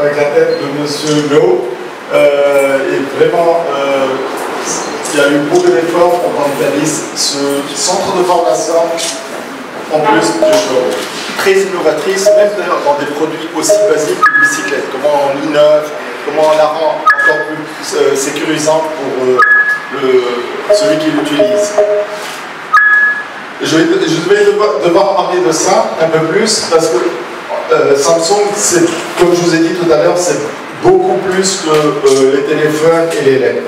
avec la tête de M. Lowe. Et vraiment, il y a eu beaucoup d'efforts pour qu'on réalise ce centre de formation en plus du showroom. Très innovatrice, même dans des produits aussi basiques qu'une bicyclette. Comment on innove, comment on la rend encore plus sécurisante pour celui qui l'utilise. Je vais devoir parler de ça un peu plus parce que Samsung, comme je vous ai dit tout à l'heure, c'est beaucoup plus que les téléphones et les LED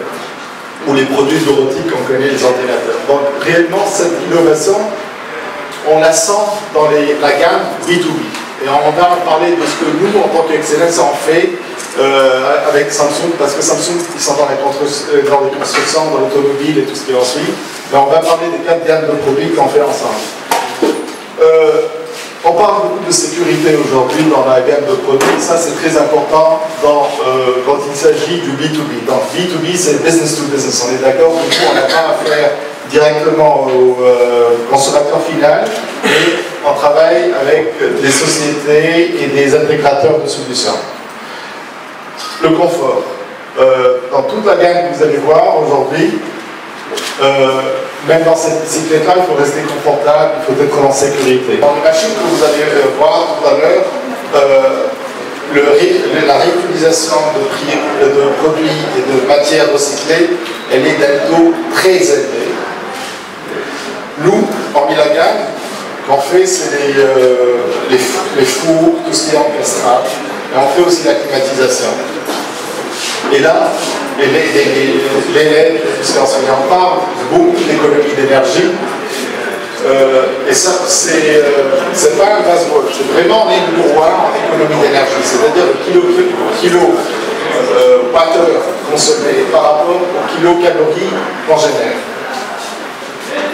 ou les produits bureautiques qu'on connaît, les ordinateurs. Donc réellement, cette innovation, on la sent dans la gamme B2B. Et on va parler de ce que nous, en tant qu'Excellence, on fait avec Samsung, parce que Samsung, ils sont dans les constructions, dans l'automobile et tout ce qui en suit. Mais on va parler des 4 gammes de produits qu'on fait ensemble. On parle beaucoup de sécurité aujourd'hui dans la gamme de produits. Ça, c'est très important quand il s'agit du B2B. Donc, B2B, c'est business to business. On est d'accord, du coup, on n'a pas affaire directement au consommateur final, mais on travaille avec des sociétés et des intégrateurs de solutions. Le confort. Dans toute la gamme que vous allez voir aujourd'hui, même dans cette bicyclette-là, il faut rester confortable, il faut être en sécurité. Dans les machines que vous allez voir tout à l'heure, la réutilisation de produits et de matières recyclées, elle est d'un taux très élevé. Nous, parmi la gamme, qu'on fait, c'est les fours, tout ce qui est encastrable, et on fait aussi la climatisation. Et là, les LED, on parle beaucoup d'économie d'énergie. Et ça, c'est pas un buzzword, c'est vraiment on est numéro 1 en économie d'énergie, c'est-à-dire le kilowattheure consommé par rapport au kilocalories qu'on génère.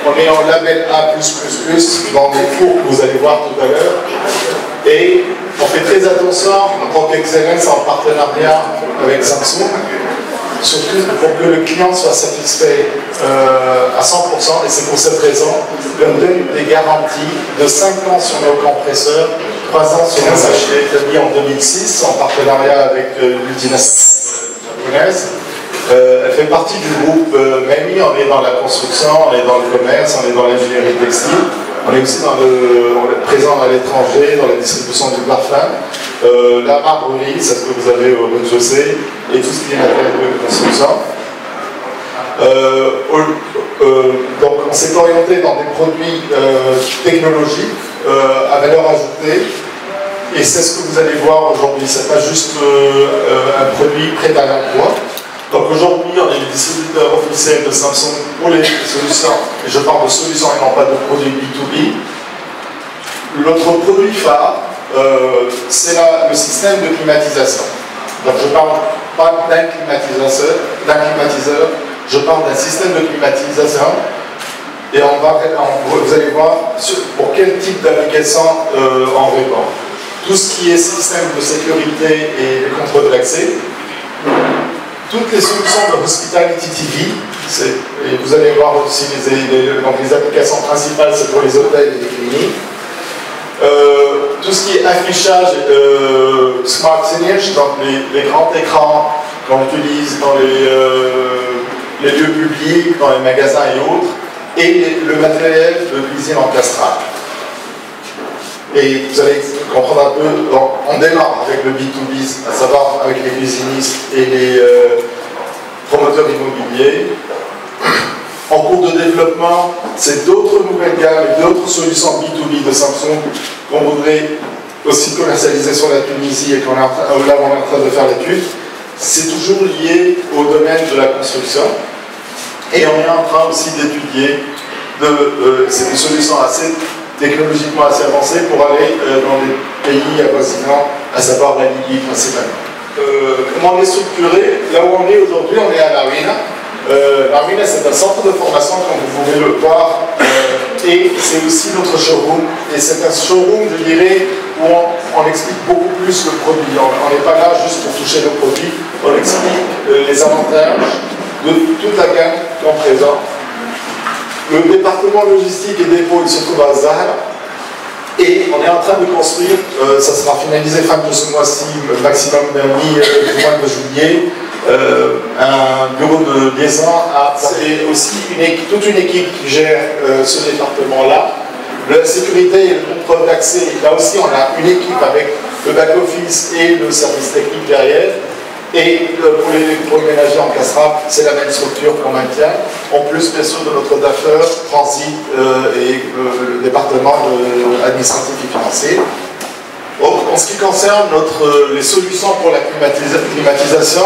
On est en label A+++ dans les cours que vous allez voir tout à l'heure. Et on fait très attention en tant qu'Excellence en partenariat avec Samsung, surtout pour que le client soit satisfait à 100%, et c'est pour cette raison qu'on donne des garanties de 5 ans sur nos compresseurs, 3 ans sur nos sachets établis en 2006 en partenariat avec l'ultinationale japonaise. Elle fait partie du groupe MEMI, on est dans la construction, on est dans le commerce, on est dans l'ingénierie textile, on est aussi présent à l'étranger, dans la distribution du parfum, la marbrerie, c'est ce que vous avez au rez-de-chaussée, et tout ce qui est matériel de construction. Donc on s'est orienté dans des produits technologiques à valeur ajoutée, et c'est ce que vous allez voir aujourd'hui, c'est pas juste un produit prêt à l'emploi. Donc aujourd'hui, on est le distributeur officiel de Samsung pour les solutions, et je parle de solutions et non pas de produits B2B. Notre produit phare, c'est le système de climatisation. Donc je ne parle pas d'un climatiseur, je parle d'un système de climatisation, et vous allez voir pour quel type d'application on répond. Tout ce qui est système de sécurité et le contrôle de l'accès, toutes les solutions de Hospitality TV, et vous allez voir aussi les applications principales, c'est pour les hôtels et les cliniques. Tout ce qui est affichage Smart Signage, donc les grands écrans qu'on utilise dans les lieux publics, dans les magasins et autres, et le matériel de cuisine encastrable. Et vous allez comprendre un peu, donc on démarre avec le B2B, à savoir avec les cuisinistes et les promoteurs immobiliers. En cours de développement, c'est d'autres nouvelles gammes et d'autres solutions B2B de Samsung qu'on voudrait aussi commercialiser sur la Tunisie et là on est en train de faire l'étude. C'est toujours lié au domaine de la construction. Et on est en train aussi d'étudier c'est une solution technologiquement assez avancée pour aller dans les pays avoisinants, à savoir la Libye principalement. Comment on est structuré? Là où on est aujourd'hui, on est à La Ruina. La Ruina, c'est un centre de formation, comme vous pouvez le voir, et c'est aussi notre showroom. Et c'est un showroom, je dirais, où on explique beaucoup plus le produit. On n'est pas là juste pour toucher le produit, on explique les avantages de toute la gamme qu'on présente. Le département logistique et dépôt, il se trouve à Zahra. Et on est en train de construire, ça sera finalisé fin de ce mois-ci, maximum du mois de juillet, un bureau de liaison. C'est aussi toute une équipe qui gère ce département-là. La sécurité et le contrôle d'accès, là aussi on a une équipe avec le back-office et le service technique derrière. Et pour les ménagers en Casserave, c'est la même structure qu'on maintient. En plus, bien sûr, de notre DAFER, Transit et le département administratif et financier. En ce qui concerne les solutions pour la climatisation,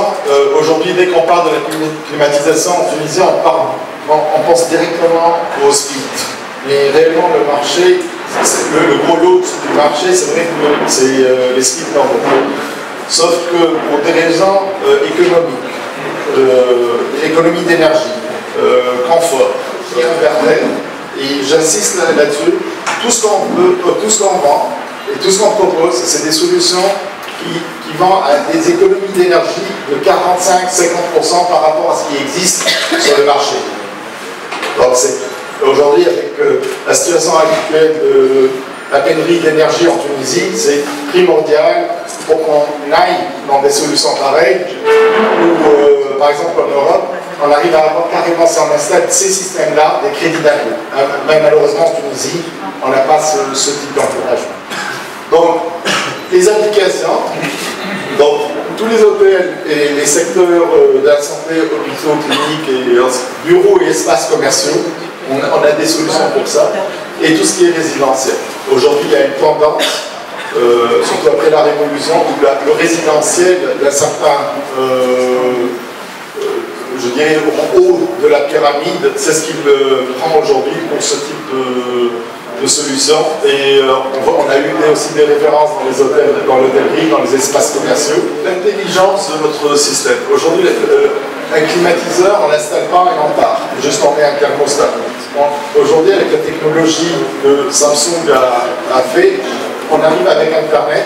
aujourd'hui, dès qu'on parle de la climatisation en Tunisie, on pense directement au split. Mais réellement, le marché, le gros lot du marché, c'est vrai que c'est les splits normaux. Sauf que pour des raisons économiques, économie d'énergie, confort, et j'insiste là-dessus, tout ce qu'on veut, tout ce qu'on vend et tout ce qu'on propose, c'est des solutions qui vont à des économies d'énergie de 45-50% par rapport à ce qui existe sur le marché. Donc aujourd'hui, avec la situation actuelle de la pénurie d'énergie en Tunisie, c'est primordial pour qu'on aille dans des solutions pareilles, où par exemple en Europe, on arrive à avoir carrément, si on installe ces systèmes-là, des crédits d'impôt. Mais malheureusement en Tunisie, on n'a pas ce type d'encouragement. Donc, les applications, donc tous les hôtels et les secteurs de la santé, hôpitaux, cliniques, et bureaux et espaces commerciaux, on a des solutions pour ça, et tout ce qui est résidentiel. Aujourd'hui, il y a une tendance, surtout après la Révolution, où le résidentiel d'un certain, je dirais, au haut de la pyramide, c'est ce qu'il prend aujourd'hui pour ce type de solution. Et on a eu aussi des références dans les hôtels, dans l'hôtellerie, dans les espaces commerciaux. L'intelligence de notre système. Aujourd'hui, un climatiseur, on n'installe pas et on part. Juste on met un thermostat. Aujourd'hui, avec la technologie que Samsung a fait, on arrive avec Internet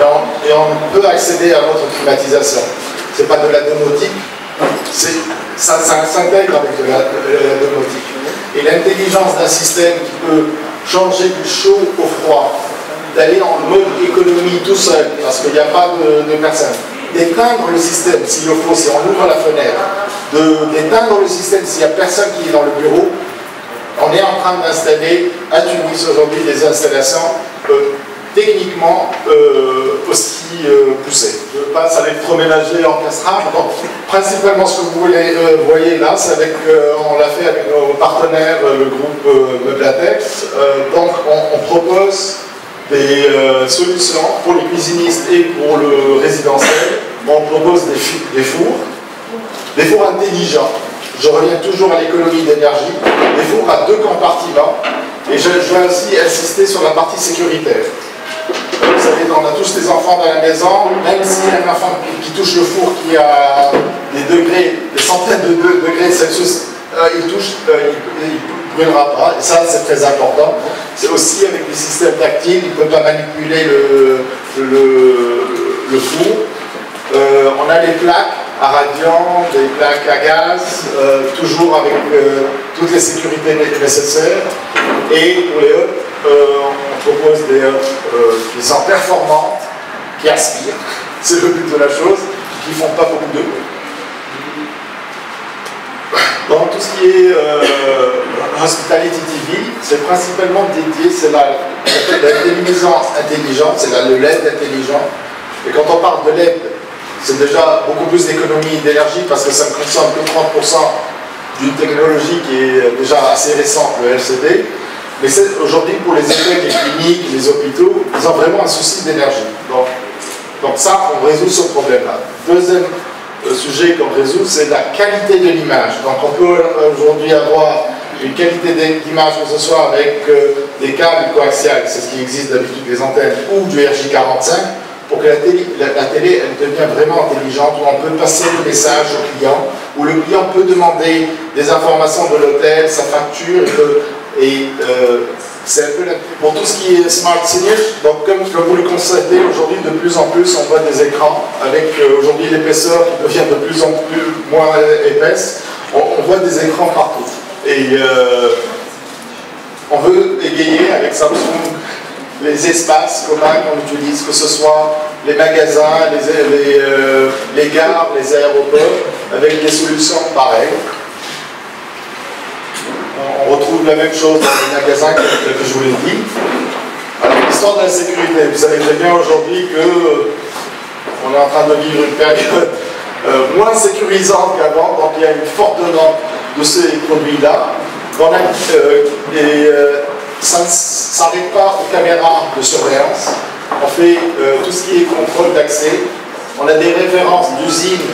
et on peut accéder à notre climatisation. Ce n'est pas de la domotique, ça s'intègre avec de la domotique. Et l'intelligence d'un système qui peut changer du chaud au froid, d'aller en mode économie tout seul, parce qu'il n'y a pas de personne, d'éteindre le système s'il le faut, si on ouvre la fenêtre, d'éteindre le système s'il n'y a personne qui est dans le bureau. On est en train d'installer à Tunis aujourd'hui des installations techniquement aussi poussées. Je passe à l'électroménager en Casserave. Donc, principalement ce que vous voyez là, c'est on l'a fait avec nos partenaires, le groupe Meublatex. Donc on propose des solutions pour les cuisinistes et pour le résidentiel. On propose des fours intelligents. Je reviens toujours à l'économie d'énergie, des fours à 2 compartiments, et je vais aussi insister sur la partie sécuritaire. Vous savez, on a tous des enfants dans la maison, même s'il y a un enfant qui touche le four qui a des centaines de degrés Celsius, il ne brûlera pas, et ça c'est très important. C'est aussi avec des systèmes tactiles, il ne peut pas manipuler le four. On a les plaques à radiant, des plaques à gaz, toujours avec toutes les sécurités nécessaires. Et pour les hubs, on propose des hubs qui sont performantes, qui aspirent, c'est le but de la chose, qui ne font pas beaucoup de bruit. Dans tout ce qui est Hospitality TV, c'est principalement dédié, c'est la télévision intelligente, c'est le LED intelligent. Et quand on parle de LED, c'est déjà beaucoup plus d'économie d'énergie parce que ça ne consomme que 30% d'une technologie qui est déjà assez récente, le LCD. Mais aujourd'hui, pour les hôtels, les cliniques, les hôpitaux, ils ont vraiment un souci d'énergie. Donc ça, on résout ce problème-là. Deuxième sujet qu'on résout, c'est la qualité de l'image. Donc on peut aujourd'hui avoir une qualité d'image, que ce soit avec des câbles coaxiales, c'est ce qui existe d'habitude des antennes, ou du RJ45, pour que la télé elle devient vraiment intelligente, où on peut passer le message au client, où le client peut demander des informations de l'hôtel, sa facture, c'est un peu pour tout ce qui est smart signage. Donc comme vous le constatez aujourd'hui, de plus en plus on voit des écrans avec aujourd'hui l'épaisseur qui devient de plus en plus moins épaisse. On voit des écrans partout. Et on veut égayer avec Samsung les espaces communs qu'on utilise, que ce soit les magasins, les gares, les aéroports, avec des solutions pareilles. On retrouve la même chose dans les magasins que je vous l'ai dit. Alors, l'histoire de la sécurité, vous savez très bien aujourd'hui qu'on est en train de vivre une période moins sécurisante qu'avant, donc il y a une forte demande de ces produits-là. Ça ne s'arrête pas aux caméras de surveillance. On fait tout ce qui est contrôle d'accès. On a des références d'usines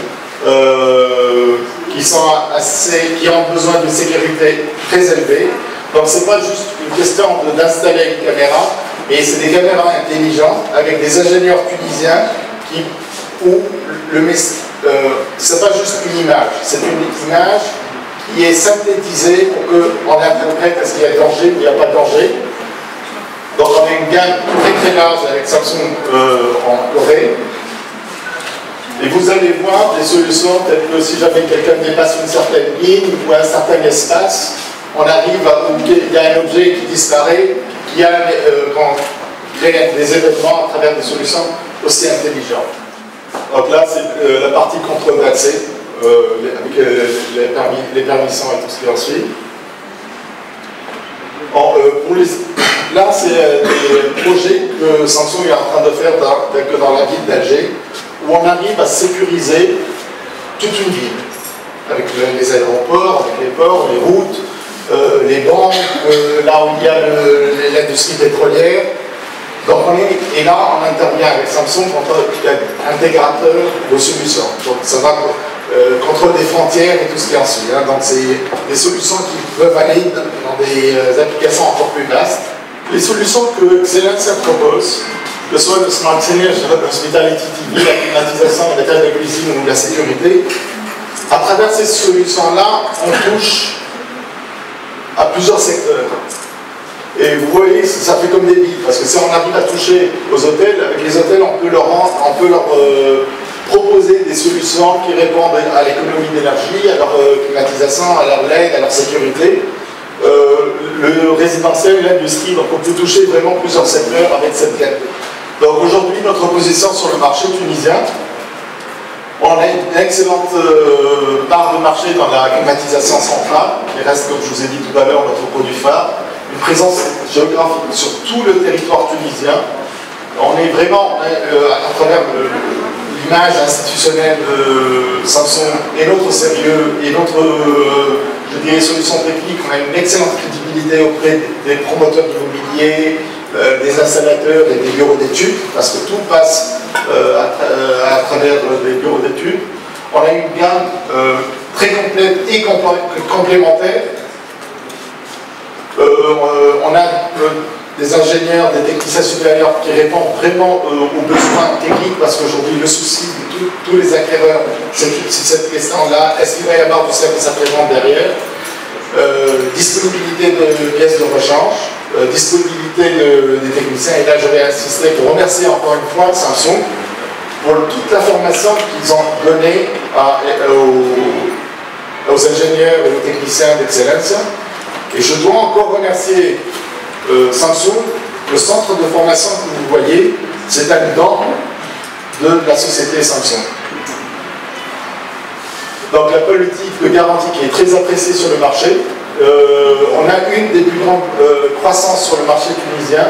qui ont besoin d'une sécurité très élevée. Donc ce n'est pas juste une question d'installer une caméra, mais c'est des caméras intelligentes avec des ingénieurs tunisiens c'est pas juste une image, c'est une image qui est synthétisée pour qu'on interprète est-ce qu'il y a danger ou il n'y a pas de danger. Donc on a une gamme très très large avec Samsung en Corée. Et vous allez voir des solutions telles que si jamais quelqu'un dépasse une certaine ligne ou un certain espace, on arrive à où il y a un objet qui disparaît, qui crée des événements à travers des solutions aussi intelligentes. Donc là, c'est la partie contrôle d'accès, avec les permissions et tout ce qui en suit. Là, c'est des projets que Samsung est en train de faire dans la ville d'Alger, où on arrive à sécuriser toute une ville, avec les aéroports, avec les ports, les routes, les banques, là où il y a l'industrie pétrolière. Donc et là, on intervient avec Samsung contre l'intégrateur de solutions. Donc ça va contrôle des frontières et tout ce qui en suit. Hein. Donc c'est des solutions qui peuvent aller dans des applications encore plus vastes. Les solutions que Excellence propose, que ce soit le Smart Signage, l'Hospitality TV, la climatisation, les tables de cuisine ou la sécurité, à travers ces solutions-là, on touche à plusieurs secteurs. Et vous voyez, ça fait comme des billes, parce que si on arrive à toucher aux hôtels, avec les hôtels, on peut leur proposer des solutions qui répondent à l'économie d'énergie, à leur climatisation, à leur LED, à leur sécurité. Le résidentiel, l'industrie, donc on peut toucher vraiment plusieurs secteurs avec cette gamme. Donc aujourd'hui, notre position sur le marché tunisien, on a une excellente part de marché dans la climatisation centrale, qui reste, comme je vous ai dit tout à l'heure, notre produit phare. Une présence géographique sur tout le territoire tunisien. On est vraiment, à travers l'image institutionnelle de Samsung et notre sérieux et notre, je dirais, solution technique, on a une excellente crédibilité auprès des promoteurs immobiliers, des installateurs et des bureaux d'études, parce que tout passe à travers des bureaux d'études. On a une gamme très complète et complémentaire. On a des ingénieurs, des techniciens supérieurs qui répondent vraiment aux besoins techniques, parce qu'aujourd'hui le souci de tous les acquéreurs, c'est cette question-là, est-ce qu'il va y avoir du service après-vente derrière, disponibilité de pièces de rechange, disponibilité des techniciens, et là je vais insister pour remercier encore une fois Samsung pour toute la formation qu'ils ont donnée aux ingénieurs et aux techniciens d'Excellence. Et je dois encore remercier Samsung, le centre de formation que vous voyez, c'est un don de la société Samsung. Donc la politique de garantie qui est très appréciée sur le marché, on a une des plus grandes croissances sur le marché tunisien,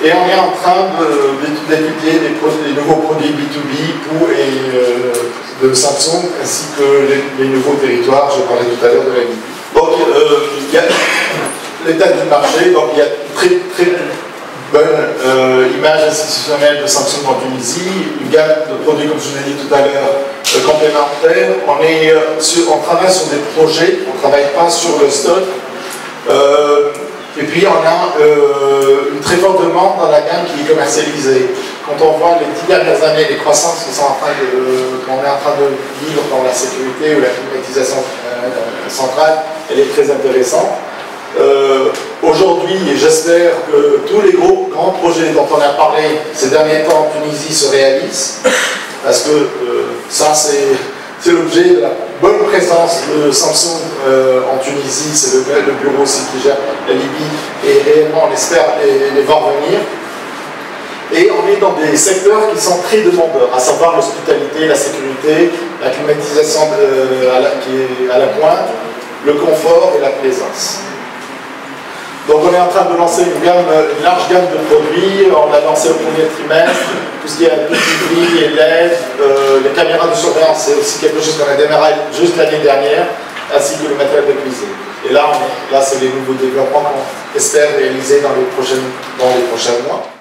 et on est en train d'étudier les nouveaux produits B2B de Samsung, ainsi que les nouveaux territoires, je parlais tout à l'heure de la Libye. Donc, il y a l'état du marché, donc il y a une très bonne image institutionnelle de Samsung en Tunisie, une gamme de produits, comme je vous l'ai dit tout à l'heure, complémentaires. On travaille sur des projets, on ne travaille pas sur le stock. Et puis on a une très forte demande dans la gamme qui est commercialisée. Quand on voit les 10 dernières années, les croissances qu'on est en train de vivre dans la sécurité ou la climatisation centrale, elle est très intéressante. Aujourd'hui, et j'espère que tous les grands projets dont on a parlé ces derniers temps en Tunisie se réalisent, parce que ça c'est l'objet de la bonne présence de Samsung en Tunisie, c'est le bureau aussi qui gère la Libye, et réellement on espère les voir venir. Et on est dans des secteurs qui sont très demandeurs, à savoir l'hospitalité, la sécurité, la climatisation qui est à la pointe, le confort et la plaisance. Donc on est en train de lancer une large gamme de produits. On l'a lancé au premier trimestre, tout ce qui est LPTV et LED, les caméras de surveillance, c'est aussi quelque chose qu'on a démarré juste l'année dernière, ainsi que le matériel de cuisine. Et là, c'est les nouveaux développements qu'on espère réaliser dans les prochains mois.